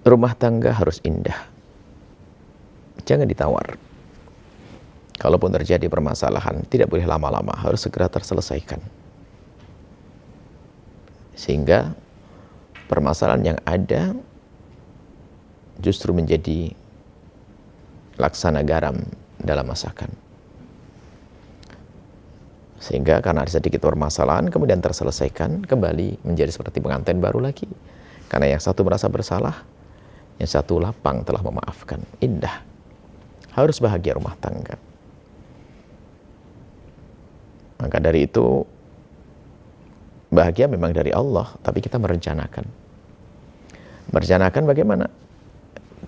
rumah tangga harus indah. Jangan ditawar. Kalaupun terjadi permasalahan, tidak boleh lama-lama, harus segera terselesaikan. Sehingga permasalahan yang ada justru menjadi laksana garam dalam masakan. Sehingga karena ada sedikit permasalahan, kemudian terselesaikan, kembali menjadi seperti pengantin baru lagi. Karena yang satu merasa bersalah, yang satu lapang telah memaafkan. Indah. Harus bahagia rumah tangga. Maka dari itu, bahagia memang dari Allah, tapi kita merencanakan. Merencanakan bagaimana?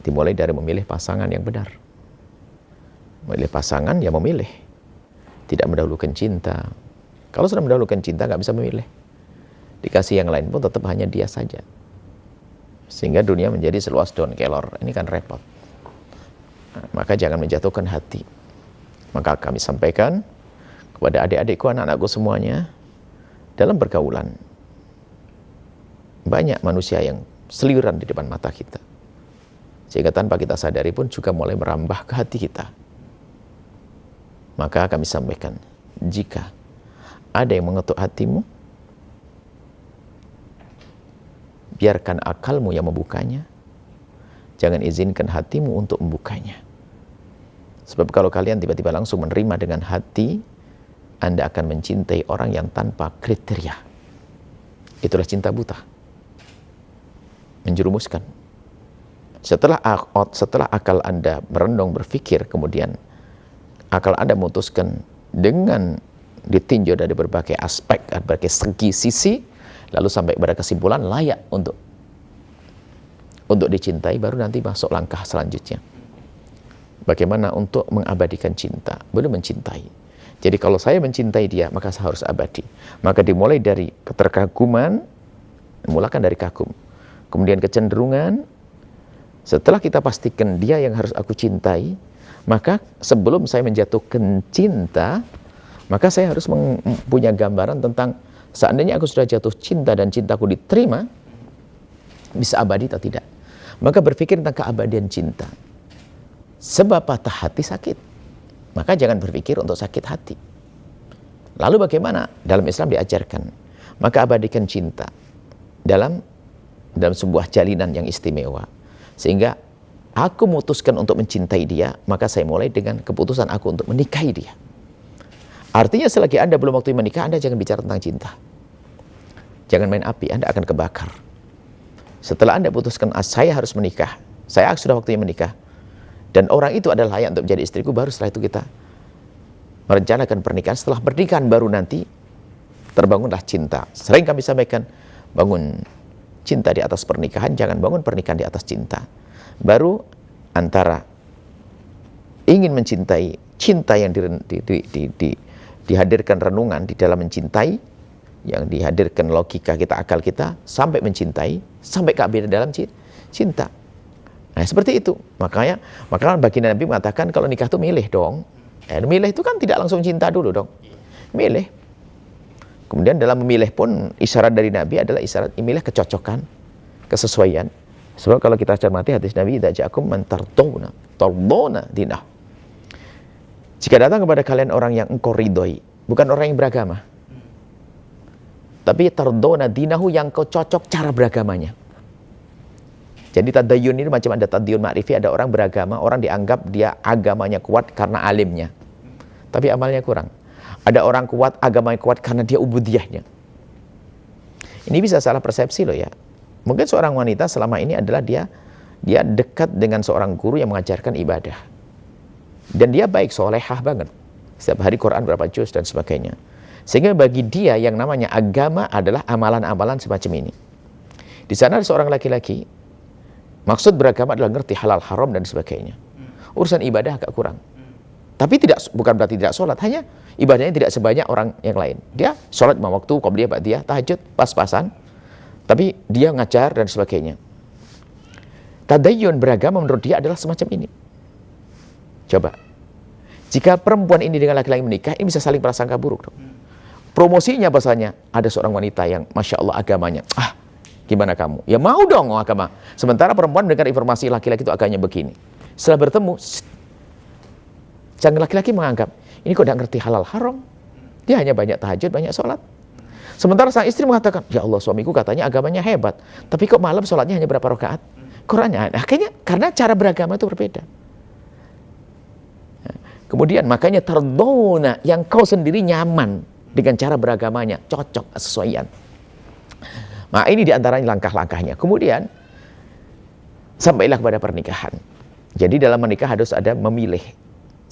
Dimulai dari memilih pasangan yang benar. Memilih pasangan, ya memilih. Tidak mendahulukan cinta. Kalau sudah mendahulukan cinta, nggak bisa memilih. Dikasih yang lain pun tetap hanya dia saja. Sehingga dunia menjadi seluas daun kelor. Ini kan repot. Nah, maka jangan menjatuhkan hati. Maka kami sampaikan kepada adik-adikku, anak-anakku semuanya, dalam pergaulan, banyak manusia yang seliuran di depan mata kita. Sehingga tanpa kita sadari pun juga mulai merambah ke hati kita. Maka kami sampaikan, jika ada yang mengetuk hatimu, biarkan akalmu yang membukanya. Jangan izinkan hatimu untuk membukanya. Sebab kalau kalian tiba-tiba langsung menerima dengan hati, Anda akan mencintai orang yang tanpa kriteria. Itulah cinta buta. Menjerumuskan. Setelah akal Anda merenung berpikir, kemudian akal Anda memutuskan dengan ditinjau dari berbagai aspek, berbagai segi sisi, lalu sampai pada kesimpulan layak untuk dicintai, baru nanti masuk langkah selanjutnya. Bagaimana untuk mengabadikan cinta, belum mencintai. Jadi kalau saya mencintai dia, maka saya harus abadi. Maka dimulai dari keterkaguman, mulakan dari kagum. Kemudian kecenderungan, setelah kita pastikan dia yang harus aku cintai, maka sebelum saya menjatuhkan cinta, maka saya harus punya gambaran tentang seandainya aku sudah jatuh cinta dan cintaku diterima, bisa abadi atau tidak. Maka berpikir tentang keabadian cinta. Sebab patah hati sakit, maka jangan berpikir untuk sakit hati. Lalu bagaimana? Dalam Islam diajarkan, maka abadikan cinta dalam sebuah jalinan yang istimewa. Sehingga aku memutuskan untuk mencintai dia, maka saya mulai dengan keputusan aku untuk menikahi dia. Artinya selagi Anda belum waktu menikah, Anda jangan bicara tentang cinta. Jangan main api, Anda akan kebakar. Setelah Anda putuskan, saya harus menikah, saya sudah waktunya menikah, dan orang itu adalah layak untuk menjadi istriku, baru setelah itu kita merencanakan pernikahan. Setelah pernikahan baru nanti terbangunlah cinta. Sering kami sampaikan, bangun cinta di atas pernikahan, jangan bangun pernikahan di atas cinta. Baru antara ingin mencintai, cinta yang dihadirkan renungan di dalam mencintai, yang dihadirkan logika kita, akal kita, sampai mencintai, sampai keabadian dalam cinta. Nah seperti itu. Maka baginda Nabi mengatakan kalau nikah itu milih dong. Milih itu kan tidak langsung cinta dulu dong. Milih. Kemudian dalam memilih pun isyarat dari Nabi adalah isyarat milih kecocokan, kesesuaian. Sebab kalau kita cermati hadis Nabi, idza ja'akum man tardawna dinah. Jika datang kepada kalian orang yang engkau ridhoi, bukan orang yang beragama, tapi tardawna dinahu, yang kau cocok cara beragamanya. Jadi tadayun ini macam ada tadayun ma'rifi, ada orang beragama, orang dianggap dia agamanya kuat karena alimnya, tapi amalnya kurang. Ada orang kuat, agamanya kuat karena dia ubudiyahnya. Ini bisa salah persepsi loh ya. Mungkin seorang wanita selama ini adalah dia dekat dengan seorang guru yang mengajarkan ibadah. Dan dia baik, solehah banget. Setiap hari Quran berapa juz dan sebagainya. Sehingga bagi dia yang namanya agama adalah amalan-amalan semacam ini. Di sana ada seorang laki-laki, maksud beragama adalah ngerti halal haram dan sebagainya. Urusan ibadah agak kurang. Tapi bukan berarti tidak sholat, hanya ibadahnya tidak sebanyak orang yang lain. Dia sholat 5 waktu, qobliyah, ba'diyah, tahajud, pas-pasan. Tapi dia ngajar dan sebagainya. Tadayyun beragama menurut dia adalah semacam ini. Coba, jika perempuan ini dengan laki-laki menikah, ini bisa saling prasangka buruk dong. Promosinya bahasanya, ada seorang wanita yang Masya Allah agamanya, Gimana kamu? Ya mau dong agama. Sementara perempuan mendengar informasi laki-laki itu agamanya begini. Setelah bertemu, jangan laki-laki menganggap, ini kok tidak ngerti halal haram. Dia hanya banyak tahajud, banyak sholat. Sementara sang istri mengatakan, ya Allah suamiku katanya agamanya hebat. Tapi kok malam sholatnya hanya berapa rakaat? Qurannya. Akhirnya karena cara beragama itu berbeda. Kemudian makanya tardona yang kau sendiri nyaman dengan cara beragamanya, cocok, sesuaian. Nah ini diantaranya langkah-langkahnya. Kemudian sampailah kepada pernikahan. Jadi dalam menikah harus ada memilih.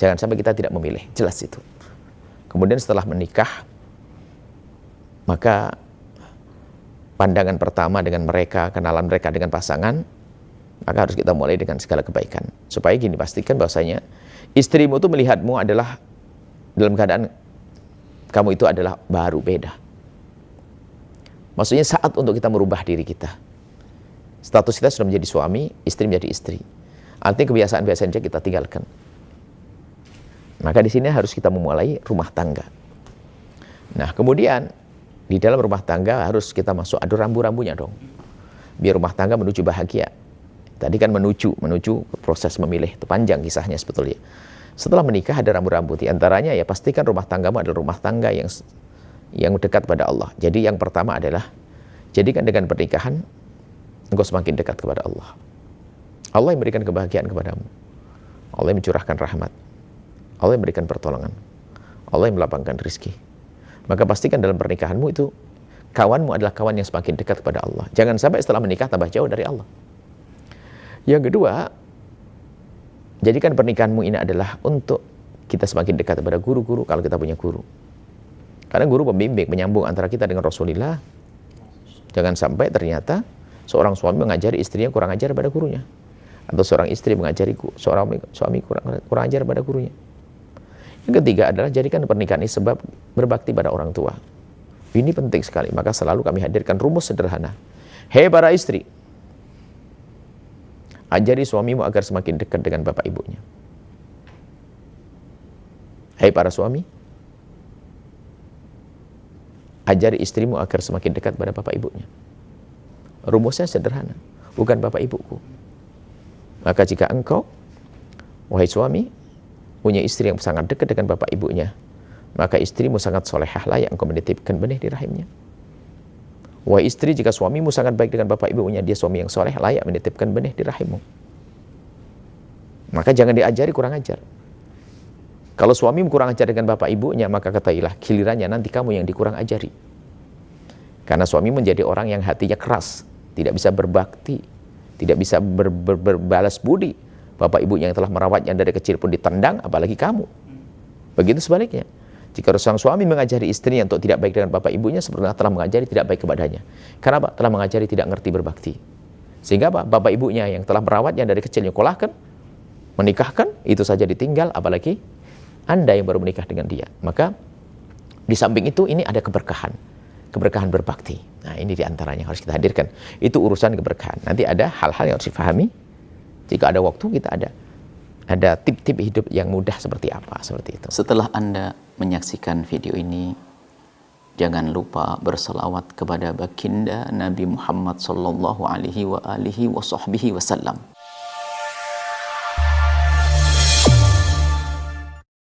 Jangan sampai kita tidak memilih, jelas itu. Kemudian setelah menikah, maka pandangan pertama dengan mereka, kenalan mereka dengan pasangan, maka harus kita mulai dengan segala kebaikan. Supaya gini, pastikan bahwasanya istrimu itu melihatmu adalah dalam keadaan kamu itu adalah baru, beda. Maksudnya saat untuk kita merubah diri kita. Status kita sudah menjadi suami, istri menjadi istri. Artinya kebiasaan-kebiasaan kita tinggalkan. Maka di sini harus kita memulai rumah tangga. Nah, kemudian di dalam rumah tangga harus kita masuk adu rambu-rambunya dong. Biar rumah tangga menuju bahagia. Tadi kan menuju proses memilih, itu panjang kisahnya sebetulnya. Setelah menikah ada rambu-rambu, di antaranya ya pastikan rumah tanggamu adalah rumah tangga yang dekat pada Allah. Jadi yang pertama adalah jadikan dengan pernikahan engkau semakin dekat kepada Allah. Allah yang memberikan kebahagiaan kepadamu. Allah yang mencurahkan rahmat. Allah yang memberikan pertolongan. Allah yang melapangkan rizki. Maka pastikan dalam pernikahanmu itu kawanmu adalah kawan yang semakin dekat kepada Allah. Jangan sampai setelah menikah tambah jauh dari Allah. Yang kedua, jadikan pernikahanmu ini adalah untuk kita semakin dekat kepada guru-guru kalau kita punya guru. Karena guru pembimbing, menyambung antara kita dengan Rasulullah. Jangan sampai ternyata seorang suami mengajari istrinya kurang ajar pada gurunya. Atau seorang istri mengajari seorang suami kurang ajar pada gurunya. Yang ketiga adalah jadikan pernikahan ini sebab berbakti pada orang tua. Ini penting sekali, maka selalu kami hadirkan rumus sederhana. Hei para istri, ajari suamimu agar semakin dekat dengan bapak ibunya. Hei para suami, ajari istrimu agar semakin dekat pada bapak ibunya. Rumusnya sederhana, bukan bapak ibuku. Maka jika engkau, wahai suami, punya istri yang sangat dekat dengan bapak ibunya, maka istrimu sangat solehah, layak engkau menitipkan benih di rahimnya. Wahai istri, jika suamimu sangat baik dengan bapak ibunya, dia suami yang soleh, layak menitipkan benih di rahimmu. Maka jangan diajari kurang ajar. Kalau suamimu kurang ajar dengan bapak ibunya, maka ketahuilah gilirannya nanti kamu yang dikurang ajari. Karena suami menjadi orang yang hatinya keras, tidak bisa berbakti, tidak bisa berbalas budi. Bapak ibunya yang telah merawatnya dari kecil pun ditendang, apalagi kamu. Begitu sebaliknya. Jika sang suami mengajari istrinya untuk tidak baik dengan bapak ibunya, sebenarnya telah mengajari tidak baik kepadanya. Karena apa? Telah mengajari tidak ngerti berbakti. Sehingga apa? Bapak ibunya yang telah merawatnya dari kecil, nyekolahkan, menikahkan, itu saja ditinggal, apalagi Anda yang baru menikah dengan dia. Maka di samping itu ini ada keberkahan. Keberkahan berbakti. Nah ini diantaranya harus kita hadirkan. Itu urusan keberkahan. Nanti ada hal-hal yang harus difahami. Jika ada waktu kita ada tip-tip hidup yang mudah seperti apa, seperti itu. Setelah Anda menyaksikan video ini, jangan lupa berselawat kepada baginda Nabi Muhammad sallallahu alaihi wa alihi wa sahbihi wasallam.